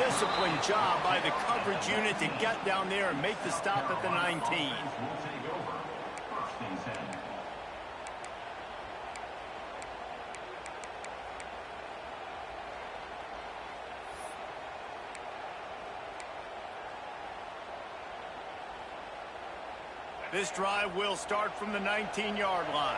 disciplined job by the coverage unit to get down there and make the stop at the 19. This drive will start from the 19-yard line.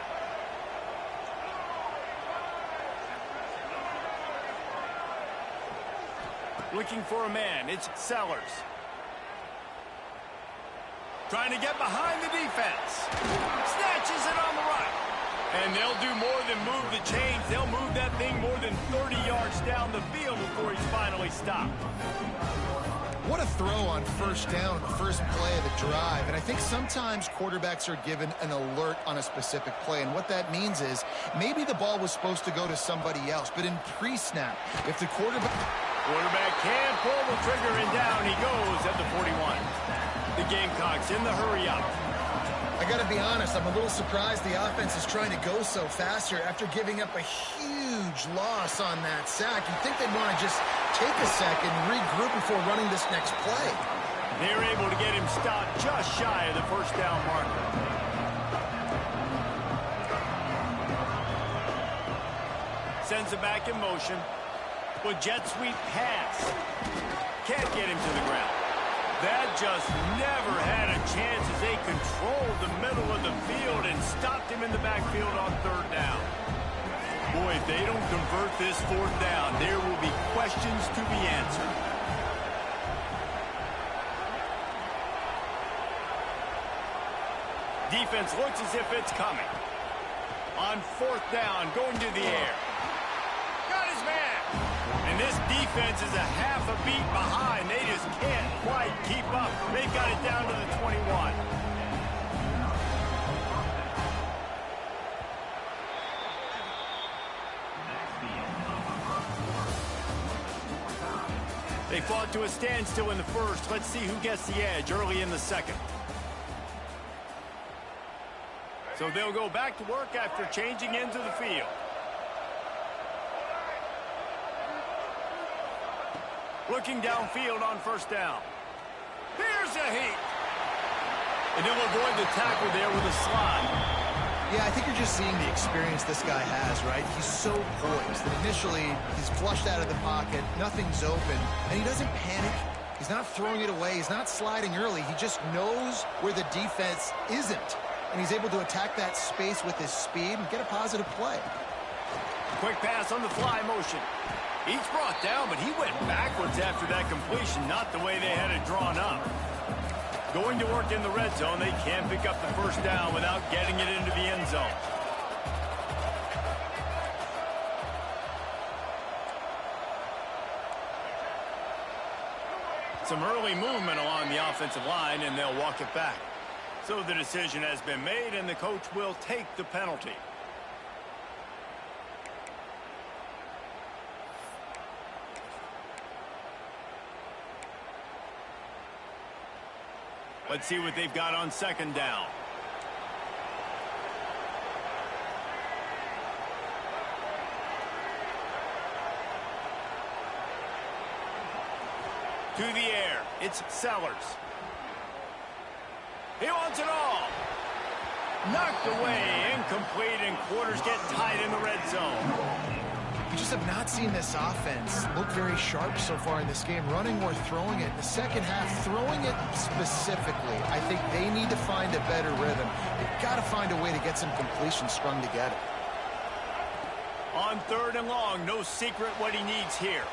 Looking for a man, it's Sellers. Trying to get behind the defense. Snatches it on the right. And they'll do more than move the chains. They'll move that thing more than 30 yards down the field before he's finally stopped. What a throw on first down, the first play of the drive. And I think sometimes quarterbacks are given an alert on a specific play. And what that means is maybe the ball was supposed to go to somebody else. But in pre-snap, if the quarterback can pull the trigger, and down he goes at the 41. The Gamecocks in the hurry up. I got to be honest, I'm a little surprised the offense is trying to go so fast here after giving up a huge loss on that sack. You'd think they'd want to just take a second, regroup before running this next play. They're able to get him stopped just shy of the first down marker. Sends it back in motion. With jet sweep pass. Can't get him to the ground. That just never had a chance as they controlled the middle of the field and stopped him in the backfield on third down. Boy, if they don't convert this fourth down, there will be questions to be answered. Defense looks as if it's coming. On fourth down, going to the air. Got his man. And this defense is a half a beat behind. They just can't quite keep up. They've got it down to the 21. They fought to a standstill in the first. Let's see who gets the edge early in the second. So they'll go back to work after changing into the field. Looking downfield on first down. Here's a heat. And they'll avoid the tackle there with a slide. Yeah, I think you're just seeing the experience this guy has, right? He's so poised that initially he's flushed out of the pocket, nothing's open, and he doesn't panic. He's not throwing it away. He's not sliding early. He just knows where the defense isn't, and he's able to attack that space with his speed and get a positive play. Quick pass on the fly motion. He's brought down, but he went backwards after that completion, not the way they had it drawn up. Going to work in the red zone, they can't pick up the first down without getting it into the end zone. Some early movement along the offensive line, and they'll walk it back. So the decision has been made, and the coach will take the penalty. Let's see what they've got on second down. To the air, it's Sellers. He wants it all. Knocked away, incomplete, and quarters get tight in the red zone. We just have not seen this offense look very sharp so far in this game, running or throwing it. The second half, throwing it specifically, I think they need to find a better rhythm. They've got to find a way to get some completion strung together. On third and long, no secret what he needs here.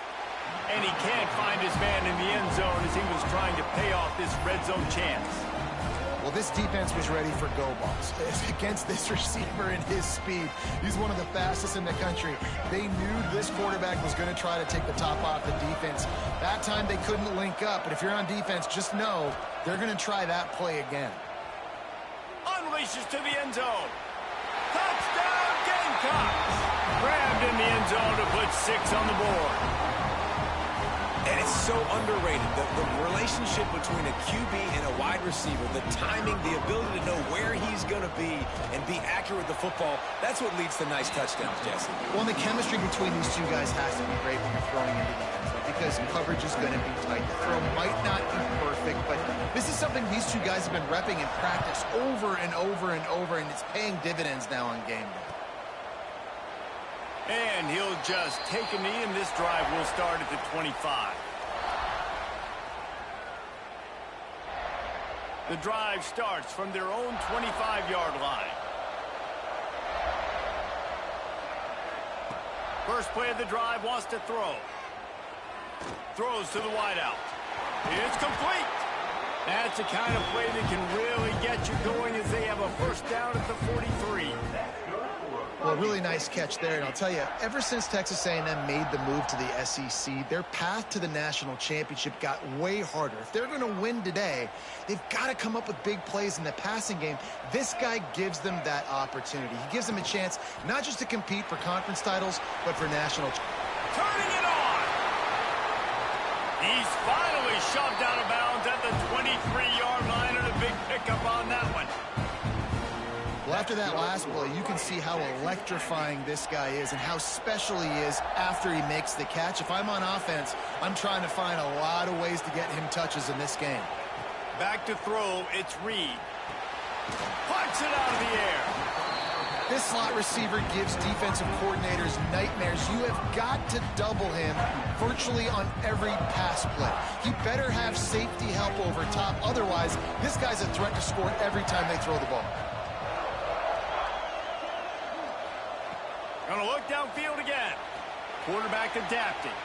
And he can't find his man in the end zone as he was trying to pay off this red zone chance. Well, this defense was ready for go balls against this receiver and his speed. He's one of the fastest in the country. They knew this quarterback was going to try to take the top off the defense. That time they couldn't link up, but if you're on defense, just know they're going to try that play again. Unleashes to the end zone. Touchdown, Gamecocks! Grabbed in the end zone to put 6 on the board. And it's so underrated, the relationship between a QB and a wide receiver, the timing, the ability to know where he's going to be and be accurate with the football, that's what leads to nice touchdowns, Jesse. Well, and the chemistry between these two guys has to be great when you're throwing into the end zone, because coverage is going to be tight. The throw might not be perfect, but this is something these two guys have been repping in practice over and over and over, and it's paying dividends now on game day. And he'll just take a knee, and this drive will start at the 25. The drive starts from their own 25-yard line. First play of the drive, wants to throw. Throws to the wideout. It's complete. That's the kind of play that can really get you going as they have a first down at the 43. Well, really nice catch there, and I'll tell you, ever since Texas A&M made the move to the SEC, their path to the national championship got way harder. If they're going to win today, they've got to come up with big plays in the passing game. This guy gives them that opportunity. He gives them a chance not just to compete for conference titles, but for national. Turning it on! He's finally shoved out of bounds at the 23-yard line, and a big pickup on that one. Well, after that last play, you can see how electrifying this guy is and how special he is after he makes the catch. If I'm on offense, I'm trying to find a lot of ways to get him touches in this game. Back to throw, it's Reed. Punts it out of the air. This slot receiver gives defensive coordinators nightmares. You have got to double him virtually on every pass play. He better have safety help over top. Otherwise, this guy's a threat to score every time they throw the ball. Gonna look downfield again. Quarterback adapting.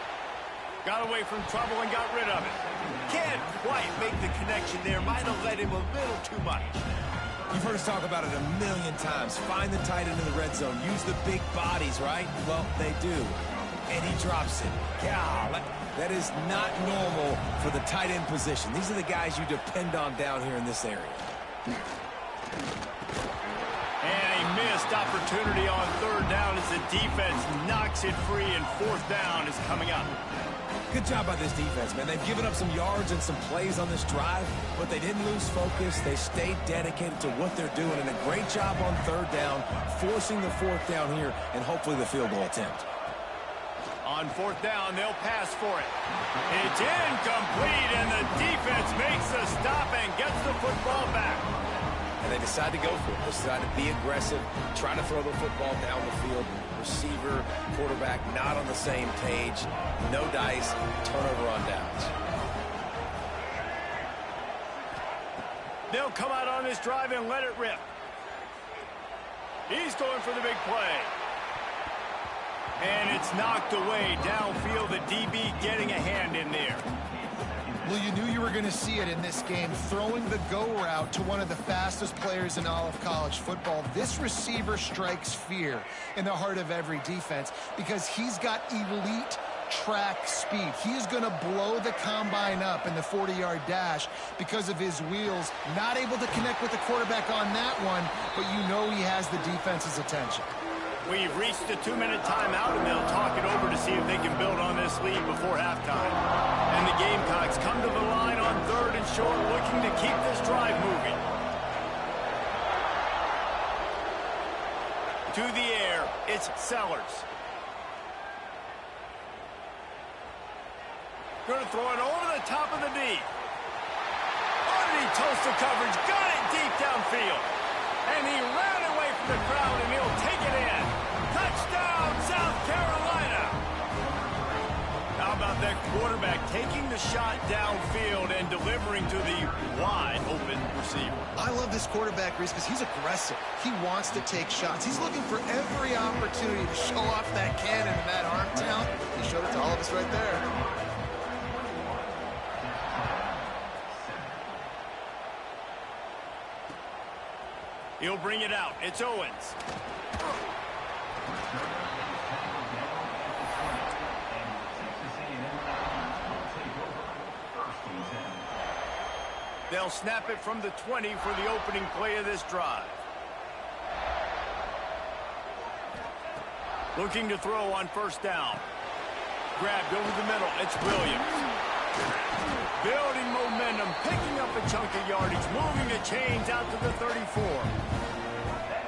Got away from trouble and got rid of it. Can't quite make the connection there. Might have let him a little too much. You've heard us talk about it a million times. Find the tight end in the red zone. Use the big bodies, right? Well, they do. And he drops it. God, that is not normal for the tight end position. These are the guys you depend on down here in this area. And a missed opportunity on third down as the defense knocks it free, and fourth down is coming up. Good job by this defense, man. They've given up some yards and some plays on this drive, but they didn't lose focus. They stayed dedicated to what they're doing, and a great job on third down, forcing the fourth down here, and hopefully the field goal attempt. On fourth down, they'll pass for it. It's incomplete, and the defense makes the stop and gets the football back. And they decide to go for it. They decide to be aggressive, try to throw the football down the field. Receiver, quarterback, not on the same page. No dice, turnover on downs. They'll come out on this drive and let it rip. He's going for the big play. And it's knocked away downfield. The DB getting a hand in there. Well, you knew you were going to see it in this game, throwing the go route to one of the fastest players in all of college football. This receiver strikes fear in the heart of every defense because he's got elite track speed. He is going to blow the combine up in the 40-yard dash because of his wheels. Not able to connect with the quarterback on that one, but you know he has the defense's attention. We've reached a 2-minute timeout, and they'll talk it over to see if they can build on this lead before halftime. And the Gamecocks come to the line on third and short, looking to keep this drive moving. To the air, it's Sellers. Going to throw it over the top of the knee. Oh, did he toast the coverage? Got it deep downfield. And he ran away from the crowd, and he'll take it in. Touchdown, South Carolina. How about that quarterback taking the shot downfield and delivering to the wide-open receiver? I love this quarterback, Reese, because he's aggressive. He wants to take shots. He's looking for every opportunity to show off that cannon and that arm talent. He showed it to all of us right there. He'll bring it out. It's Owens. They'll snap it from the 20 for the opening play of this drive. Looking to throw on first down. Grabbed over the middle. It's Williams. Building momentum, picking up a chunk of yardage, moving the chains out to the 34.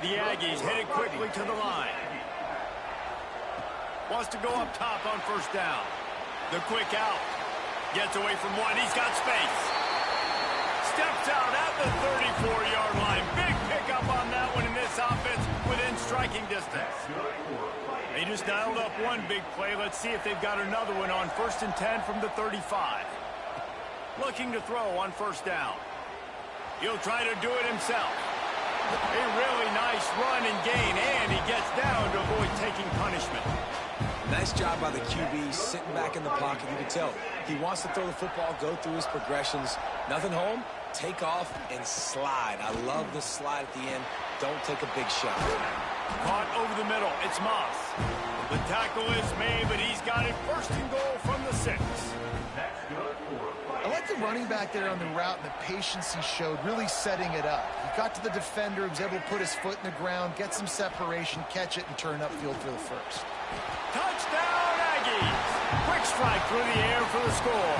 The Aggies headed quickly to the line. Wants to go up top on first down. The quick out. Gets away from one. He's got space. Steps out at the 34-yard line. Big pickup on that one in this offense within striking distance. They just dialed up one big play. Let's see if they've got another one on 1st and 10 from the 35. Looking to throw on 1st down. He'll try to do it himself. A really nice run and gain, and he gets down to avoid taking punishment. Nice job by the QB, sitting back in the pocket. You can tell he wants to throw the football, go through his progressions. Nothing home, take off, and slide. I love the slide at the end. Don't take a big shot. Caught over the middle. It's Moss. The tackle is made, but he's got it 1st and goal from the 6. I like the running back there on the route and the patience he showed, really setting it up. He got to the defender, he was able to put his foot in the ground, get some separation, catch it, and turn upfield for the 1st. Touchdown, Aggies! Quick strike through the air for the score.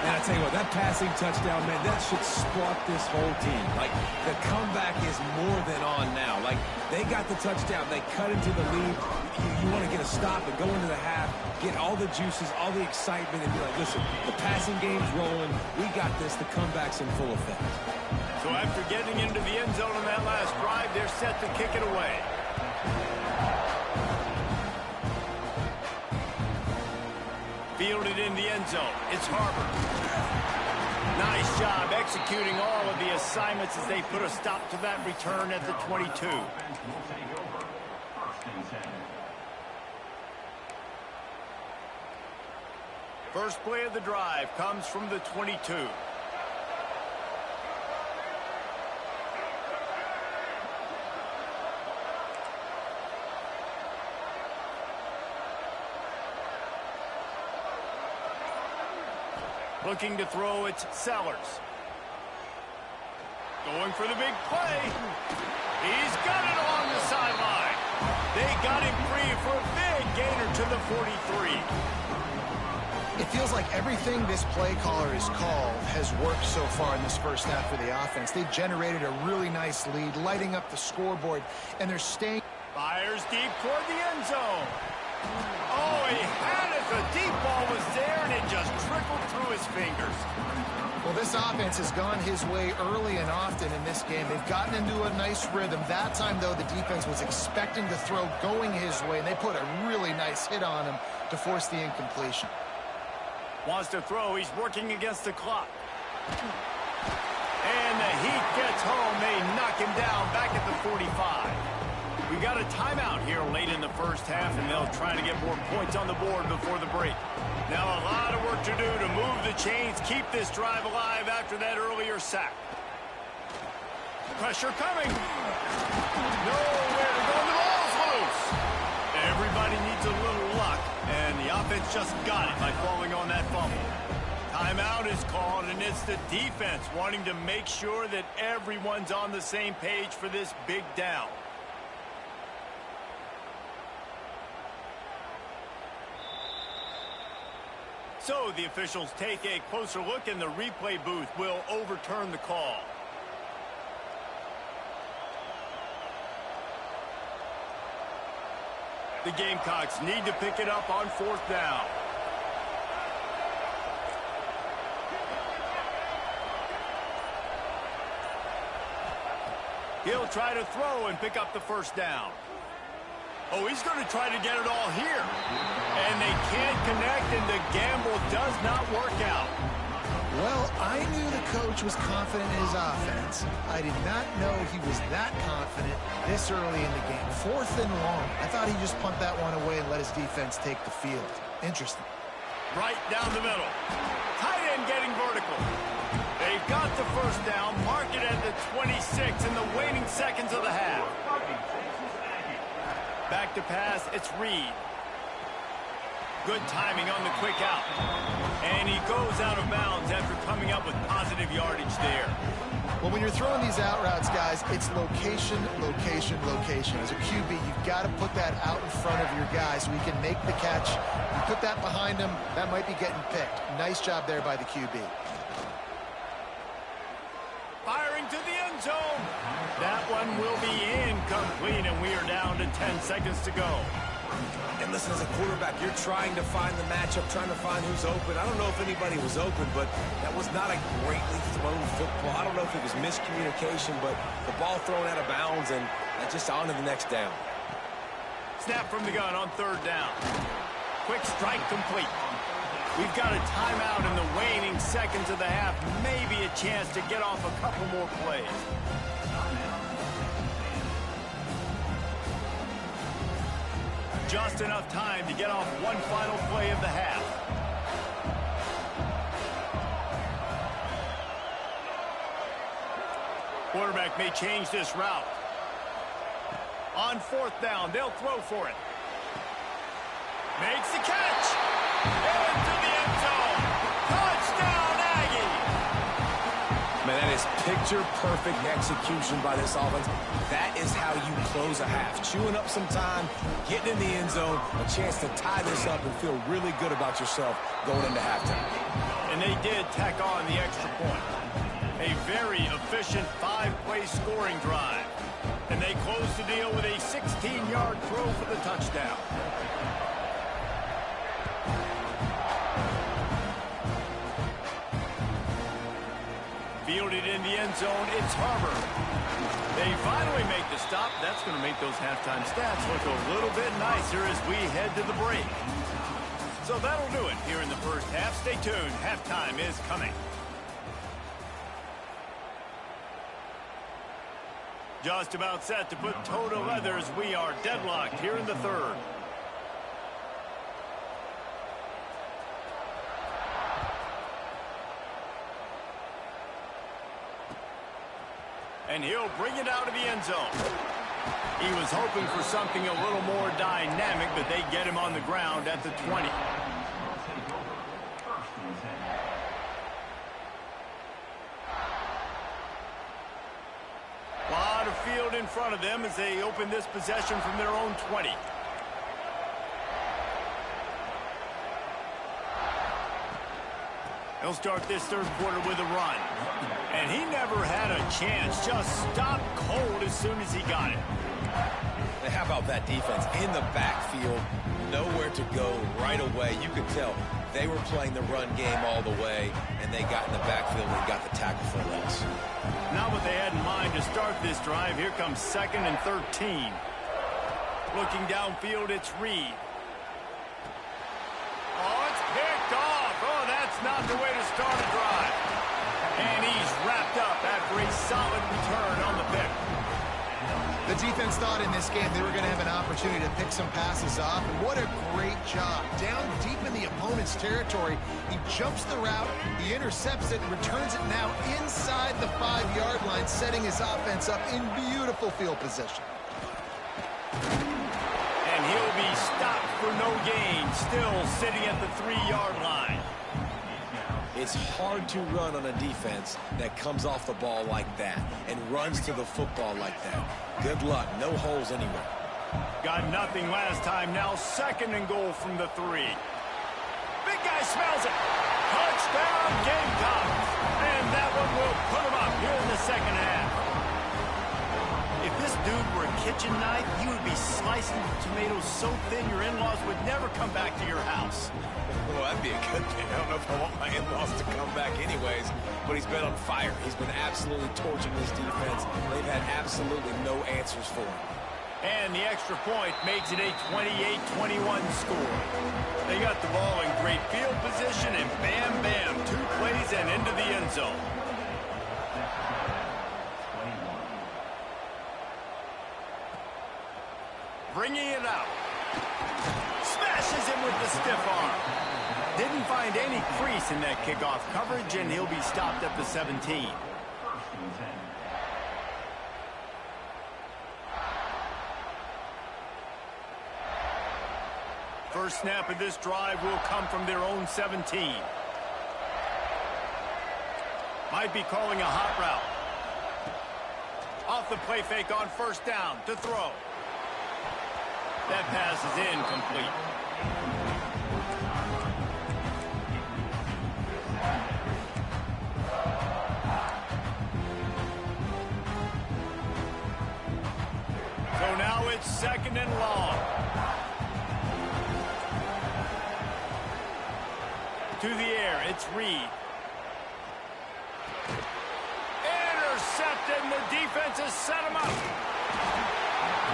And I tell you what, that passing touchdown, man, that should spark this whole team. Like, the comeback is more than on now. Like, they got the touchdown. They cut into the lead. You want to get a stop and go into the half, get all the juices, all the excitement, and be like, listen, the passing game's rolling. We got this. The comeback's in full effect. So after getting into the end zone on that last drive, they're set to kick it away. Fielded in the end zone. It's Harbor. Nice job executing all of the assignments as they put a stop to that return at the 22. First play of the drive comes from the 22. Looking to throw, it's Sellers. Going for the big play. He's got it on the sideline. They got him free for a big gainer to the 43. It feels like everything this play caller has called has worked so far in this 1st half for the offense. They've generated a really nice lead, lighting up the scoreboard, and they're staying. Fires deep toward the end zone. Oh, he had it. The deep ball was there, and it just trickled through his fingers. Well, this offense has gone his way early and often in this game. They've gotten into a nice rhythm. That time, though, the defense was expecting the throw going his way, and they put a really nice hit on him to force the incompletion. Wants to throw. He's working against the clock. And the heat gets home. They knock him down back at the 45. We got a timeout here late in the 1st half, and they'll try to get more points on the board before the break. Now a lot of work to do to move the chains, keep this drive alive after that earlier sack. Pressure coming. Nowhere to go. The ball's loose. Everybody needs a little luck, and the offense just got it by falling on that fumble. Timeout is called, and it's the defense wanting to make sure that everyone's on the same page for this big down. So the officials take a closer look, and the replay booth will overturn the call. The Gamecocks need to pick it up on 4th down. He'll try to throw and pick up the 1st down. Oh, he's going to try to get it all here. And they can't connect, and the gamble does not work out. Well, I knew the coach was confident in his offense. I did not know he was that confident this early in the game. 4th and long. I thought he'd just punt that one away and let his defense take the field. Interesting. Right down the middle. Tight end getting vertical. They've got the 1st down. Mark it at the 26 in the waning seconds of the half. Back to pass, it's Reed. Good timing on the quick out. And he goes out of bounds after coming up with positive yardage there. Well, when you're throwing these out routes, guys, it's location, location, location. As a QB, you've got to put that out in front of your guy so he can make the catch. You put that behind him, that might be getting picked. Nice job there by the QB. Firing to the end zone. That one will be incomplete, and we are down to 10 seconds to go. And listen, as a quarterback, you're trying to find the matchup, trying to find who's open. I don't know if anybody was open, but that was not a greatly thrown football. I don't know if it was miscommunication, but the ball thrown out of bounds and just on to the next down. Snap from the gun on third down. Quick strike complete. We've got a timeout in the waning seconds of the half. Maybe a chance to get off a couple more plays. Just enough time to get off one final play of the half. Quarterback may change this route. On fourth down, they'll throw for it. Makes the catch. Into the end zone. Touchdown, Aggie. Man, that is picture-perfect execution by this offense. That is how you close a half. Chewing up some time, getting in the end zone, a chance to tie this up and feel really good about yourself going into halftime. And they did tack on the extra point. A very efficient 5-play scoring drive. And they close the deal with a 16-yard throw for the touchdown. Fielded in the end zone, it's Harbor. They finally make the stop. That's going to make those halftime stats look a little bit nicer as we head to the break. So that'll do it here in the first half. Stay tuned. Halftime is coming. Just about set to put toe to leather as we are deadlocked here in the third. And he'll bring it out of the end zone. He was hoping for something a little more dynamic, but they get him on the ground at the 20. A lot of field in front of them as they open this possession from their own 20. He'll start this third quarter with a run. And he never had a chance. Just stopped cold as soon as he got it. How about that defense in the backfield? Nowhere to go right away. You could tell they were playing the run game all the way, and they got in the backfield and got the tackle for a loss. Not what they had in mind to start this drive. Here comes 2nd and 13. Looking downfield, it's Reed. Oh, it's picked off. Oh, that's not the way to start a drive. And he's wrapped up after a solid return on the pick. The defense thought in this game they were going to have an opportunity to pick some passes off, and what a great job. Down deep in the opponent's territory, he jumps the route, he intercepts it, and returns it now inside the 5-yard line, setting his offense up in beautiful field position. And he'll be stopped for no gain, still sitting at the 3-yard line. It's hard to run on a defense that comes off the ball like that and runs to the football like that. Good luck. No holes anywhere. Got nothing last time. Now 2nd and goal from the 3. Big guy smells it. Touchdown, Gamecocks. And that one will put him up here in the second half. If this dude were a kitchen knife, you would be slicing tomatoes so thin your in-laws would never come back to your house. Well, that'd be a good thing. I don't know if I want my in-laws to come back anyways, but he's been on fire. He's been absolutely torching this defense. They've had absolutely no answers for him. And the extra point makes it a 28-21 score. They got the ball in great field position, and bam, bam, 2 plays and into the end zone. Bringing it out. Smashes him with the stiff arm. Didn't find any crease in that kickoff coverage, and he'll be stopped at the 17. First snap of this drive will come from their own 17. Might be calling a hot route. Off the play fake on first down to throw. That pass is incomplete. So now it's 2nd and long. To the air, it's Reed. Intercepted, and the defense has set him up.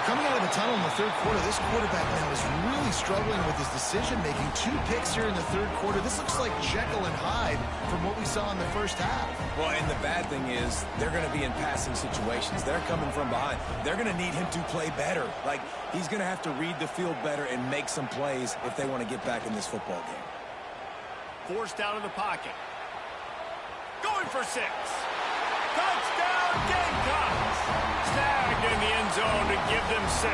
Coming out of the tunnel in the third quarter, this quarterback now is really struggling with his decision-making. 2 picks here in the third quarter. This looks like Jekyll and Hyde from what we saw in the first half. Well, and the bad thing is they're going to be in passing situations. They're coming from behind. They're going to need him to play better. Like, he's going to have to read the field better and make some plays if they want to get back in this football game. Forced out of the pocket. Going for 6. Touchdown, Gamecocks! Snagged in the end zone to give them 6.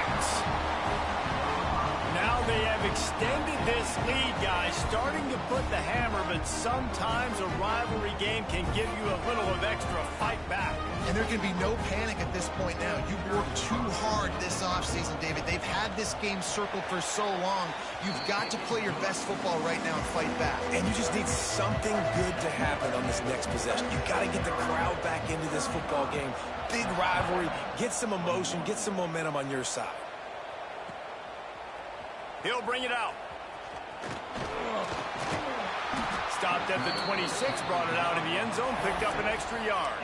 Now they have extended this lead, guys, starting to put the hammer, but sometimes a rivalry game can give you a little of extra fight back. And there can be no panic at this point now. You worked too hard this offseason, David. They've had this game circled for so long. You've got to play your best football right now and fight back. And you just need something good to happen on this next possession. You got to get the crowd back into this football game. Big rivalry. Get some emotion. Get some momentum on your side. He'll bring it out. Stopped at the 26, brought it out in the end zone, picked up an extra yard.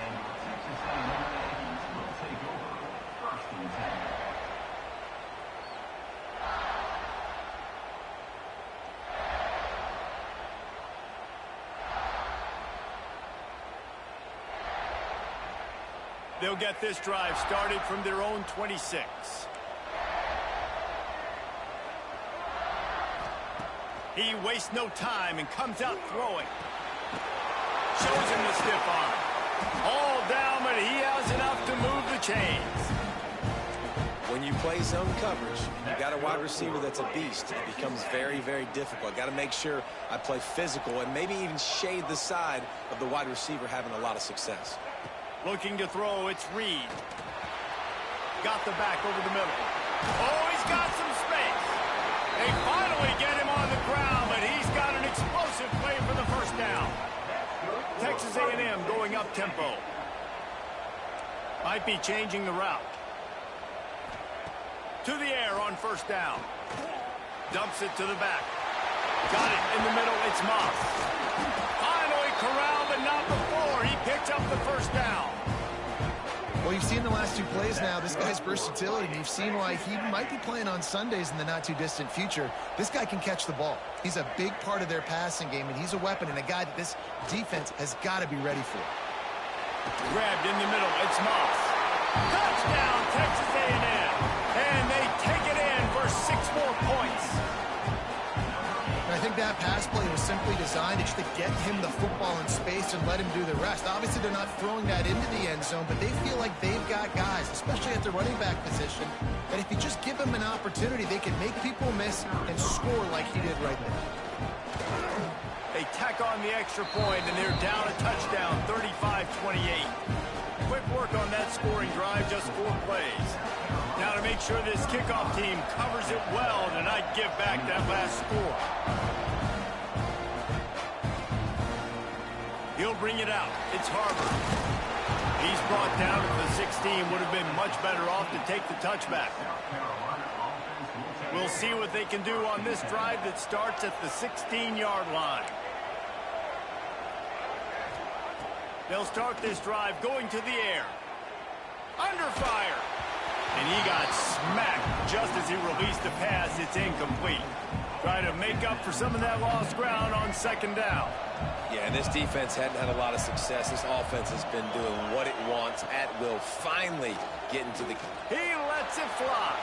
They'll get this drive started from their own 26. He wastes no time and comes out throwing. Shows him the stiff arm. All down, but he has enough to move the chains. When you play zone coverage, you got a wide receiver that's a beast. It becomes very, very difficult. Got to make sure I play physical and maybe even shade the side of the wide receiver having a lot of success. Looking to throw, it's Reed. Got the back over the middle. Oh, he's got some space. They finally get him on the ground, but he's got an explosive play for the first down. Texas A&M going up tempo. Might be changing the route. To the air on first down. Dumps it to the back. Got it in the middle, it's Moss. Finally corralled, but not before. He picked up the first down. Well, you've seen the last 2 plays now. This guy's versatility, and you've seen why he might be playing on Sundays in the not-too-distant future. This guy can catch the ball. He's a big part of their passing game, and he's a weapon and a guy that this defense has got to be ready for. Grabbed in the middle. It's Moss. Touchdown, Texas A&M. And they take it in for 6 more points. And I think that pass play was simply designed just to get him the football in space and let him do the rest. Obviously, they're not throwing that into the end zone, but they feel like they've got guys, especially at the running back position, that if you just give them an opportunity, they can make people miss and score like he did right there. They tack on the extra point, and they're down a touchdown, 35-28. Quick work on that scoring drive, just 4 plays. Now to make sure this kickoff team covers it well to not give back that last score. He'll bring it out. It's Harvard. He's brought down at the 16. Would have been much better off to take the touchback. We'll see what they can do on this drive that starts at the 16-yard line. They'll start this drive going to the air. Under fire. And he got smacked just as he released the pass. It's incomplete. Trying to make up for some of that lost ground on second down. Yeah, and this defense hadn't had a lot of success. This offense has been doing what it wants at will. Finally getting to the... He lets it fly.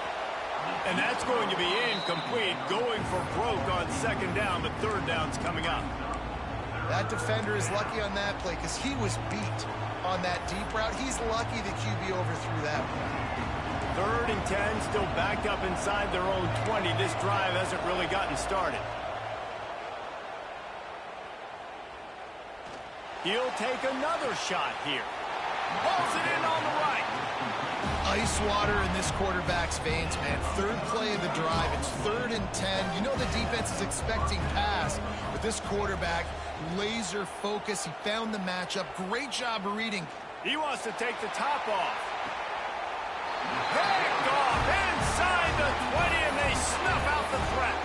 And that's going to be incomplete. Going for broke on second down, but third down's coming up. That defender is lucky on that play because he was beat on that deep route. He's lucky the QB overthrew that one. 3rd and 10, still backed up inside their own 20. This drive hasn't really gotten started. He'll take another shot here. Pulls it in on the right. Ice water in this quarterback's veins, man. 3rd play of the drive. It's 3rd and 10. You know the defense is expecting pass, but this quarterback, laser focus. He found the matchup. Great job of reading. He wants to take the top off. Picked off inside the 20, and they snuff out the threat.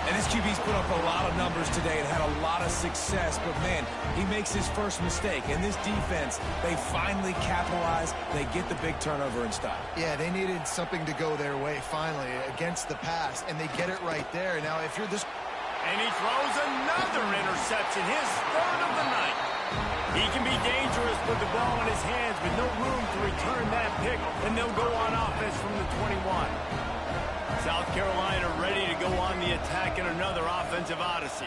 And This QB's put up a lot of numbers today and had a lot of success, but, man, he makes his first mistake. And this defense, they finally capitalize. They get the big turnover and stop. Yeah, they needed something to go their way, finally, against the pass, and they get it right there. Now, if you're this... And he throws another interception, his third of the night. He can be dangerous with the ball in his hands, but no room to return that pick, and they'll go on offense from the 21. South Carolina ready to go on the attack in another offensive odyssey.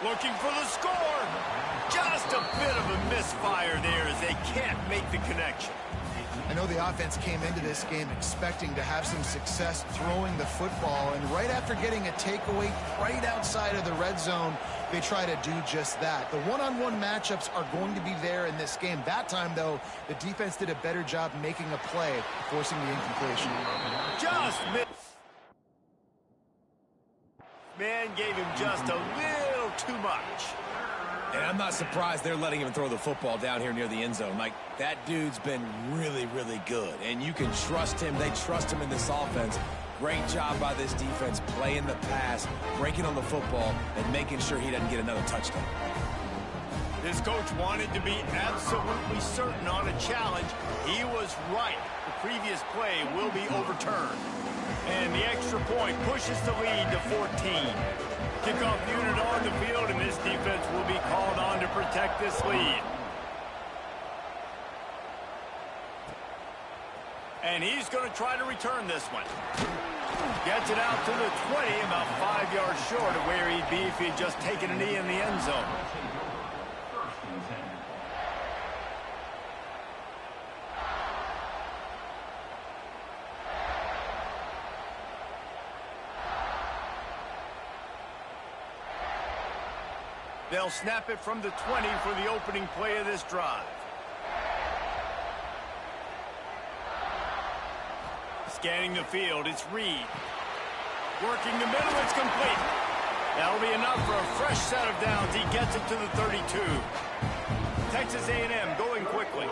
Looking for the score. Just a bit of a misfire there as they can't make the connection. I know the offense came into this game expecting to have some success throwing the football, and right after getting a takeaway right outside of the red zone, they try to do just that. The one-on-one matchups are going to be there in this game. That time, though, the defense did a better job making a play, forcing the incompletion. Just missed. Man gave him just a little too much. And I'm not surprised they're letting him throw the football down here near the end zone. Like, that dude's been really, really good. And you can trust him. They trust him in this offense. Great job by this defense playing the pass, breaking on the football, and making sure he doesn't get another touchdown. This coach wanted to be absolutely certain on a challenge. He was right. The previous play will be overturned. And the extra point pushes the lead to 14. Kickoff unit on the field, and this defense will be called on to protect this lead. And he's going to try to return this one. Gets it out to the 20, about 5 yards short of where he'd be if he'd just taken a knee in the end zone. They'll snap it from the 20 for the opening play of this drive. Scanning the field, it's Reed. Working the middle, it's complete. That'll be enough for a fresh set of downs. He gets it to the 32. Texas A&M going quickly.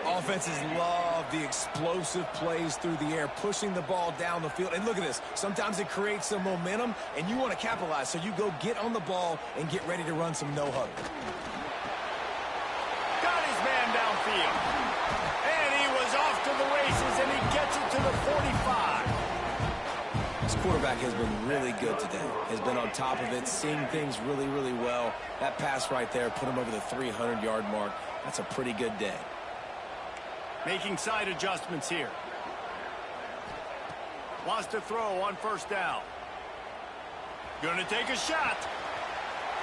Offenses love the explosive plays through the air, pushing the ball down the field. And look at this. Sometimes it creates some momentum, and you want to capitalize. So you go get on the ball and get ready to run some no-huddle. Got his man downfield. And he was off to the races, and he gets it to the 45. This quarterback has been really good today. Has been on top of it, seeing things really, really well. That pass right there put him over the 300-yard mark. That's a pretty good day. Making side adjustments here. Wants to throw on first down. Gonna take a shot.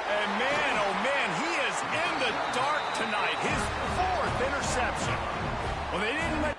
And man, oh man, he is in the dark tonight. His 4th interception. Well, they didn't let...